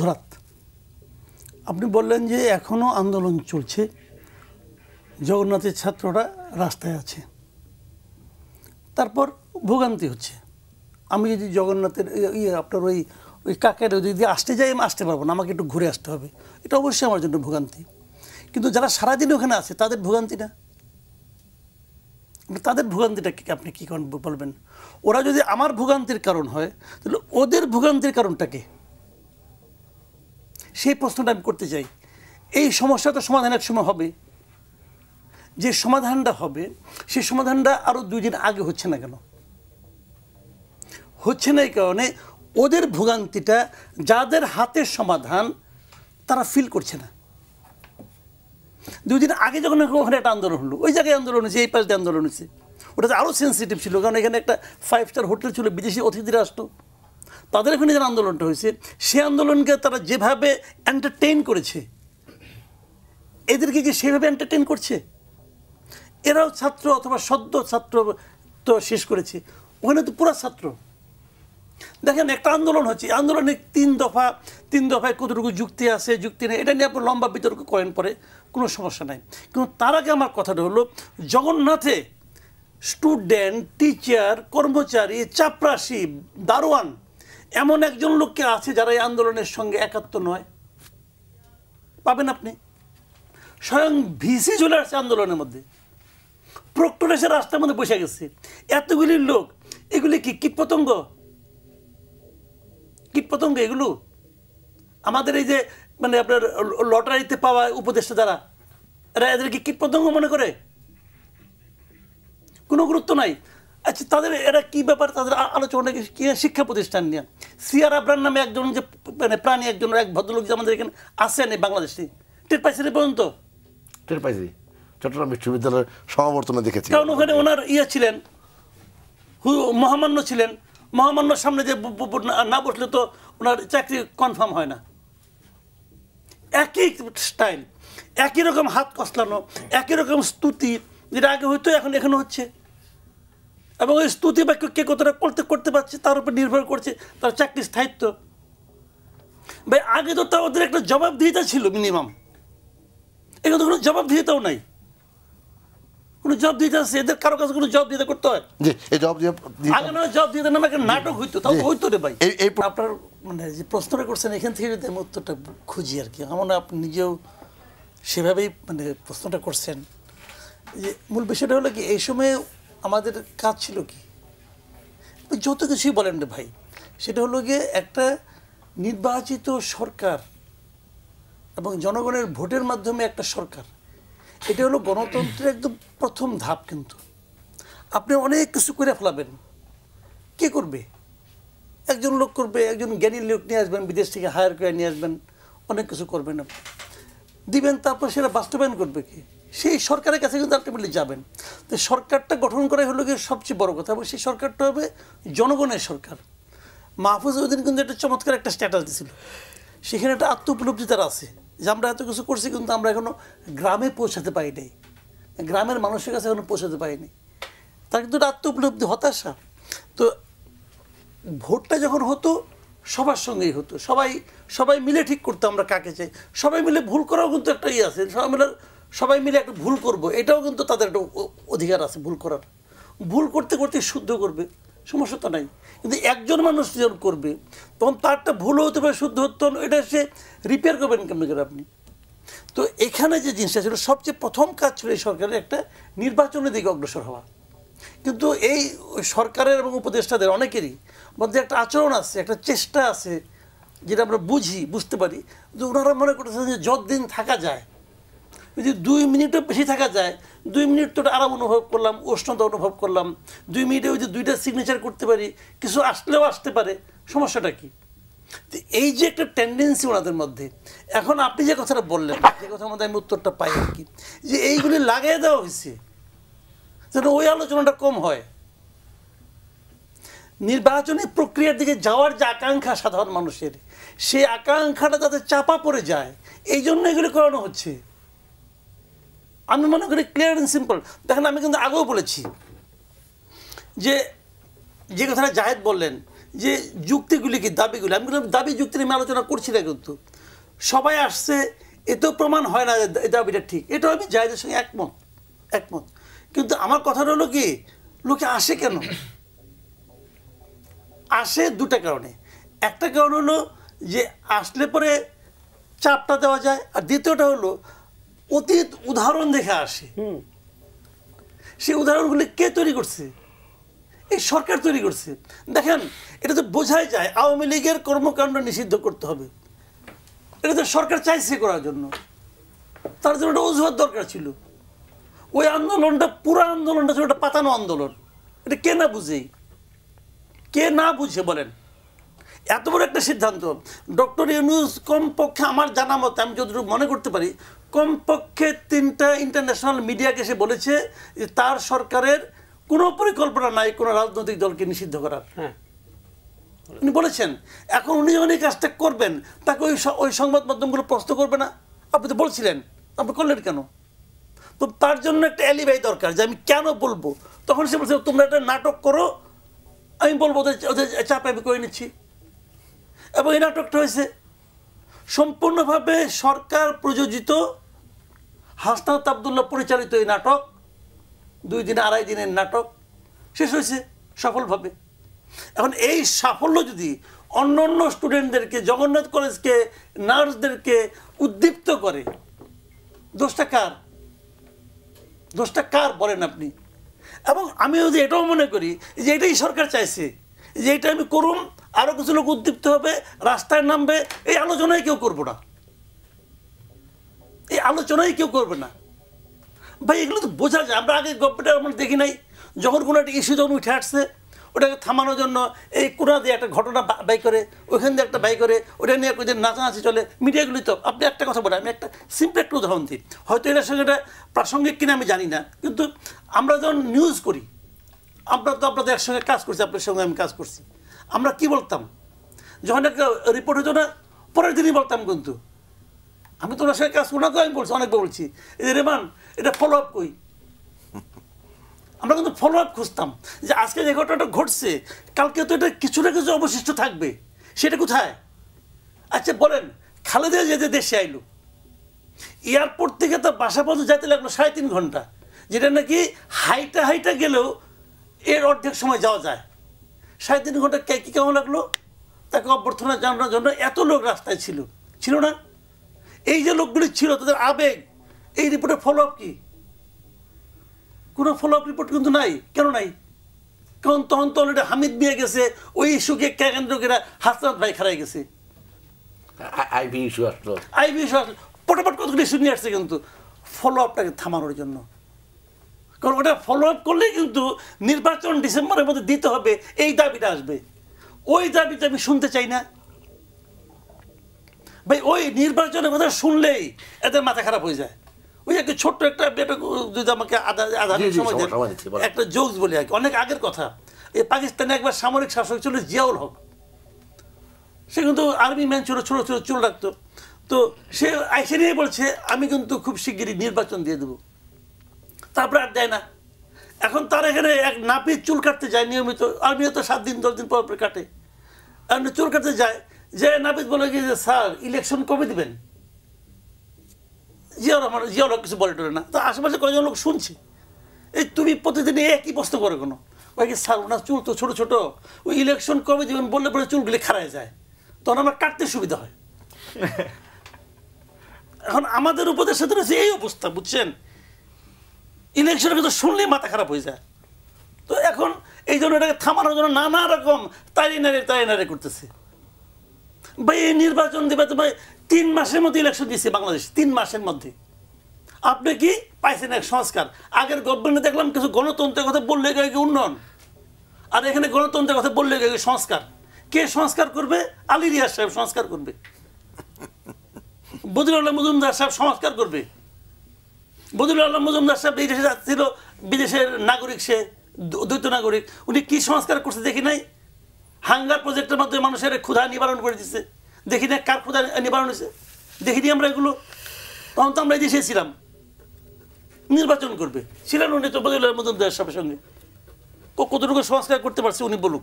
ধরাত আপনি বললেন যে এখনো আন্দোলন চলছে, জগন্নাথের ছাত্ররা রাস্তায় আছে, তারপর ভোগান্তি হচ্ছে। আমি যদি জগন্নাথের আপনার ওই কাকের যদি আসতে যাই, আমি আসতে পারবো না, আমাকে একটু ঘুরে আসতে হবে, এটা অবশ্যই আমার জন্য ভোগান্তি। কিন্তু যারা সারাদিন ওখানে আছে তাদের ভোগান্তি না, তাদের ভোগান্তিটা আপনি কী বলবেন? ওরা যদি আমার ভোগান্তির কারণ হয়, তাহলে ওদের ভোগান্তির কারণটা কি? সেই প্রশ্নটা আমি করতে চাই। এই সমস্যাটা সমাধান এক সময় হবে, যে সমাধানটা হবে সেই সমাধানটা আরও 2 দিন আগে হচ্ছে না কেন? হচ্ছে না এই কারণে ওদের ভোগান্তিটা যাদের হাতের সমাধান তারা ফিল করছে না। 2 দিন আগে যখন ওখানে একটা আন্দোলন হলো, ওই জায়গায় আন্দোলন হয়েছে, এই পাশে আন্দোলন হয়েছে, ওটাতে আরও সেন্সিটিভ ছিল, কারণ এখানে একটা 5 স্টার হোটেল ছিল, বিদেশি অতিথিরা আসতো। তাদের এখানে যে আন্দোলনটা হয়েছে, সে আন্দোলনকে তারা যেভাবে এন্টারটেইন করেছে, এদেরকে কি সেভাবে এন্টারটেইন করছে? এরাও ছাত্র অথবা সদ্য ছাত্র তো শেষ করেছে, ওখানে তো পুরা ছাত্র। দেখেন একটা আন্দোলন হচ্ছে, আন্দোলনে 3 দফায় কতটুকু যুক্তি আছে, যুক্তি নেই, এটা নিয়ে আপনি লম্বা বিতর্ক করেন, পরে কোনো সমস্যা নাই। কিন্তু তার আগে আমার কথাটা হলো, জগন্নাথে স্টুডেন্ট, টিচার, কর্মচারী, চাপরাশি, দারোয়ান এমন একজন লোককে আছে যারা এই আন্দোলনের সঙ্গে একাত্ম নয়? পাবেন আপনি? স্বয়ং ভিসি চলে আসছে আন্দোলনের মধ্যে, প্রক্টর এসে রাস্তার মধ্যে বসে গেছে। এতগুলি লোক, এগুলি কি কীটপতঙ্গ? এগুলো আমাদের এই যে মানে আপনার লটারিতে পাওয়া উপদেষ্টা যারা, এরা এদেরকে কীটপতঙ্গ মনে করে? কোনো গুরুত্ব নাই। আচ্ছা, তাদের এরা কি ব্যাপার? তাদের আলোচনা কি শিক্ষা প্রতিষ্ঠান নিয়ে? সিআর আবরার নামে একজন যে মানে প্রাণী, একজন এক ভদ্রলোক যে আমাদের এখানে আসেন এই বাংলাদেশে, টের পাইছে পর্যন্ত? টের পাইছি, চট্টগ্রাম বিশ্ববিদ্যালয়ের সমাবর্তনে দেখেছি। কারণ ওখানে ওনার ছিলেন, মহামান্য ছিলেন, মহামান্যর সামনে যে না বসলে তো ওনার চাকরি কনফার্ম হয় না। একই স্টাইল, একই রকম হাত কসলানো, একই রকম স্তুতি, যেটা আগে হইতো এখন এখানে হচ্ছে। এবং ওই স্তুতি বাক্য কে কতটা করতে পারছে তার উপর নির্ভর করছে তার চাকরির স্থায়িত্ব। ভাই আগে তো তা ওদের একটা জবাবদিহিতা ছিল মিনিমাম, এখানে তো কোনো জবাবদিহিতাও নাই। কোনো জবাবদিহিতা আছে এদের? কারো কাছে কোনো জবাবদিহিতা করতে হয়? আগে না জবাবদিহিতা নামে একটা নাটক হইতো, তাও হইতো রে ভাই। আপনার মানে যে প্রশ্নটা করছেন, এখান থেকে যদি আমি উত্তরটা খুঁজি আর কি, আমার আপনি নিজেও সেভাবেই মানে প্রশ্নটা করছেন। যে মূল বিষয়টা হলো কি, এই সময়ে আমাদের কাজ ছিল কি? যত কিছুই বলেন রে ভাই, সেটা হলো গিয়ে একটা নির্বাচিত সরকার এবং জনগণের ভোটের মাধ্যমে একটা সরকার, এটা হলো গণতন্ত্রের একদম প্রথম ধাপ। কিন্তু আপনি অনেক কিছু করে ফেলাবেন, কে করবে? একজন লোক করবে, একজন জ্ঞানী লোক নিয়ে আসবেন, বিদেশ থেকে হায়ার করে নিয়ে আসবেন, অনেক কিছু করবেন, দিবেন, তারপর সেটা বাস্তবায়ন করবে কি? সেই সরকারের কাছে কিন্তু আলটিমেটলি যাবেন। তো সরকারটা গঠন করাই হলো গিয়ে সবচেয়ে বড় কথা, এবং সেই সরকারটা হবে জনগণের সরকার। মাহফুজ উদ্দিন কিন্তু একটা চমৎকার একটা স্ট্যাটাস দিয়েছিল, সেখানে একটা আত্ম উপলব্ধি তার আছে যে আমরা এত কিছু করছি, কিন্তু আমরা এখনও গ্রামে পৌঁছাতে পারি নাই, গ্রামের মানুষের কাছে এখনো পৌঁছাতে পারিনি। তার কিন্তু একটা আত্ম উপলব্ধি, হতাশা। তো ভোটটা যখন হতো সবার সঙ্গেই হতো, সবাই মিলে ঠিক করতো আমরা কাকে চাই, সবাই মিলে ভুল করাও কিন্তু একটা আছে, সবাই মিলে একটা ভুল করব, এটাও কিন্তু তাদের একটা অধিকার আছে ভুল করার। ভুল করতে করতে শুদ্ধ করবে, সমস্যা তো নাই। কিন্তু একজন মানুষ যখন করবে তখন তারটা ভুল হতে পারে, শুদ্ধ হতো, এটা সে রিপেয়ার করবেন কেমনি করে আপনি? তো এখানে যে জিনিসটা ছিল, সবচেয়ে প্রথম কাজ ছিল এই সরকারের একটা নির্বাচনের দিকে অগ্রসর হওয়া। কিন্তু এই সরকারের এবং উপদেষ্টাদের অনেকেরই মধ্যে একটা আচরণ আছে, একটা চেষ্টা আছে, যেটা আমরা বুঝতে পারি, যে ওনারা মনে করতেছেন যে যতদিন থাকা যায়, যদি 2 মিনিটও বেশি থাকা যায়, 2 মিনিট তো আরাম অনুভব করলাম, উষ্ণতা অনুভব করলাম, 2 মিনিটে ওই যে 2টা সিগনেচার করতে পারি, কিছু আসলেও আসতে পারে, সমস্যাটা কি? তো এই যে একটা টেন্ডেন্সি ওনাদের মধ্যে, এখন আপনি যে কথাটা বললেন, যে কথার মধ্যে আমি উত্তরটা পাই আর কি, যে এইগুলি লাগিয়ে দেওয়া হয়েছে যেন ওই আলোচনাটা কম হয়। নির্বাচনী প্রক্রিয়ার দিকে যাওয়ার যে আকাঙ্ক্ষা সাধারণ মানুষের, সেই আকাঙ্ক্ষাটা যাতে চাপা পড়ে যায়, এই জন্য এগুলি করানো হচ্ছে। আমি মনে করি ক্লিয়ার অ্যান্ড সিম্পল। দেখেন, আমি কিন্তু আগেও বলেছি যে কথাটা জাহেদ বললেন যে যুক্তিগুলি কি দাবিগুলি, আমি বললাম দাবি যুক্তি নিয়ে আলোচনা করছি না, কিন্তু সবাই আসছে, এতেও প্রমাণ হয় না এই দাবিটা ঠিক। এটাও আমি জায়েদের সঙ্গে একমত। কিন্তু আমার কথাটা হলো কি, লোকে আসে কেন? আসে দুটা কারণে। একটা কারণ হলো যে আসলে পরে চাপটা দেওয়া যায়, আর দ্বিতীয়টা হলো অতীত উদাহরণ দেখে আসে। সেই উদাহরণগুলি কে তৈরি করছে? এই সরকার তৈরি করছে। দেখেন, এটা তো বোঝাই যায় আওয়ামী লীগের কর্মকাণ্ড নিষিদ্ধ করতে হবে, এটা তো সরকার চাইছে করার জন্য, তার জন্য একটা অজুহাত দরকার ছিল। ওই আন্দোলনটা, পুরো আন্দোলনটা ছিল একটা পাতানো আন্দোলন। এটা কে না বুঝে, কে না বুঝে বলেন? এত বড় একটা সিদ্ধান্ত ডক্টর ইউনূস কমপক্ষে আমার জানা মতে, আমি যতটুকু মনে করতে পারি, কমপক্ষে 3টা ইন্টারন্যাশনাল মিডিয়াকে সে বলেছে যে তার সরকারের কোনো পরিকল্পনা নাই কোনো রাজনৈতিক দলকে নিষিদ্ধ করার। উনি বলেছেন। এখন উনি যখন এই কাজটা করবেন, তাকে ওই সংবাদ মাধ্যমগুলো প্রশ্ন করবে না? আপনি তো বলছিলেন, আপনি করলেন কেন? তো তার জন্য একটা অ্যালিবাই দরকার যে আমি কেন বলবো। তখন সে বলছে তোমরা একটা নাটক করো, আমি বলবো ওদের চাপে আমি করে নিচ্ছি। এবং এই নাটকটা হয়েছে সম্পূর্ণভাবে সরকার প্রযোজিত, হাসনাত আবদুল্লাহ পরিচালিত এই নাটক। 2 দিন 2.5 দিনের নাটক শেষ হয়েছে সফলভাবে। এখন এই সাফল্য যদি অন্য অন্য স্টুডেন্টদেরকে, জগন্নাথ কলেজকে, নার্সদেরকে উদ্দীপ্ত করে, দোষটা কার? দোষটা কার বলেন আপনি? এবং আমি যদি এটাও মনে করি যে এটাই সরকার চাইছে, যে এটা আমি করুম, আরও কিছু লোক উদ্দীপ্ত হবে, রাস্তায় নামবে, এই আলোচনায় কেউ করবো না, এই আলোচনায় কেউ করবে না। ভাই এগুলো তো বোঝা যায়। আমরা আগে গল্পটা আমরা দেখি নাই, যখন কোনো একটা ইস্যু যখন উঠে আসছে, ওটাকে থামানোর জন্য এই কোনা দিয়ে একটা ঘটনা বাই করে, ওইখান দিয়ে একটা বাই করে, ওটা নিয়ে যে নাচানাচি চলে মিডিয়াগুলি। তো আপনি একটা কথা বলেন, আমি একটা সিম্পল একটা উদাহরণ দিই, হয়তো এটার সঙ্গে এটা প্রাসঙ্গিক কিনা আমি জানি না, কিন্তু আমরা যখন নিউজ করি, আমরা তো আপনাদের একসঙ্গে কাজ করছি, আপনার সঙ্গে আমি কাজ করছি, আমরা কি বলতাম যখন একটা রিপোর্ট হতো না, পরের দিনই বলতাম। কিন্তু আমি তো ওনার সঙ্গে কাজ করি না, তো আমি বলছি, অনেকবার বলছি, এই রেমান এটা ফলো আপ কই। আমরা কিন্তু ফলো আপ খুঁজতাম যে আজকে যে ঘটনাটা ঘটছে, কালকে তো এটা কিছু না কিছু অবশিষ্ট থাকবে, সেটা কোথায়? আচ্ছা বলেন, খালেদা যেতে দেশে আইলো, এয়ারপোর্ট থেকে তো বাসা পর্যন্ত যেতে লাগলো 3.5 ঘন্টা, যেটা নাকি হাইটা গেলেও এর অর্ধেক সময় যাওয়া যায়। 3.5 ঘন্টা কি কেমন লাগলো? তাকে অভ্যর্থনা জানানোর জন্য এত লোক রাস্তায় ছিল না? এই যে লোকগুলি ছিল, তাদের আবেগ, এই রিপোর্টের ফলো আপ কি? কোনো ফলো আপ রিপোর্ট কিন্তু নাই। কেন নাই? কারণ তখন তো অলরেডি হামিদ মিয়া গেছে, ওই ইস্যুকে কেন্দ্র করে হাসনাত ভাই খারাই গেছে, আইভি ইস্যু আসলো, পটাপট কতগুলো ইস্যু নিয়ে আসছে, কিন্তু ফলো আপটাকে থামানোর জন্য। কারণ ওটা ফলো আপ করলে কিন্তু নির্বাচন ডিসেম্বরের মধ্যে দিতে হবে, এই দাবিটা আসবে। ওই দাবিটা আমি শুনতে চাই না ভাই। ওই নির্বাচনের কথা শুনলেই এদের মাথা খারাপ হয়ে যায়। ওই একটা ছোট্ট একটা যদি আমাকে আধা সময় দেন, একটা জোকস বলি আর কি, অনেক আগের কথা। এই পাকিস্তানে একবার সামরিক শাসক ছিল জিয়াউল হক, সে কিন্তু আর্মি ম্যান ছিল, ছোটো ছোটো চুল রাখতো। তো সে আইসে নিয়ে বলছে আমি কিন্তু খুব শিগগিরই নির্বাচন দিয়ে দেবো। তারপরে আর দেয় না। এখন তার এখানে এক নাপিত চুল কাটতে যায় নিয়মিত, আর্মিও তো 7 দিন 10 দিন পর কাটে, আর চুল কাটতে যায়, যে নাপিত বলে কি যে স্যার ইলেকশন কবে দিবেন? জিয়াউল হক কিছু বলে টলে না। তো আশেপাশে কয়েকজন লোক শুনছে, এই তুমি প্রতিদিন একই প্রশ্ন করে কোনো, ওই কি স্যার ওনার চুল তো ছোটো ছোটো, ওই ইলেকশন কবে দিবেন বললে পরে চুলগুলি খারায় যায়, তখন আমার কাটতে সুবিধা হয়। এখন আমাদের উপদেশ সাথে রয়েছে এই অবস্থা, বুঝছেন? ইলেকশনের কথা শুনলেই মাথা খারাপ হয়ে যায়। তো এখন এই জন্য এটাকে থামানোর জন্য নানা রকম তাই নারে করতেছে। ভাই এই নির্বাচন দেবে তো ভাই, 3 মাসের মধ্যে ইলেকশন দিচ্ছে বাংলাদেশ, 3 মাসের মধ্যে। আপনি কি পাইছেন এক সংস্কার? আগের গভর্নমেন্টে দেখলাম কিছু গণতন্ত্রের কথা বললে গিয়ে উন্নয়ন, আর এখানে গণতন্ত্রের কথা বললে গিয়ে সংস্কার। কে সংস্কার করবে? আলী রিয়াজ সাহেব সংস্কার করবে, বদিউল আলম মজুমদার সাহেব সংস্কার করবে। বদিউল আলম মজুমদার সাহেব এই দেশে ছিল বিদেশের নাগরিক, সে দ্বৈত নাগরিক, উনি কি সংস্কার করছে দেখি নাই? হাঙ্গার প্রজেক্টের মাধ্যমে মানুষের ক্ষুধা নিবারণ করে দিচ্ছে, দেখি না কার ক্ষুধা নিবারণ হয়েছে? দেখিনি আমরা এগুলো? তখন তো আমরা এই দেশে ছিলাম। নির্বাচন করবে ছিলেন উনি তো বদিউল আলম মজুমদার সাহেবের সঙ্গে, কতটুকু সংস্কার করতে পারছে উনি বলুক।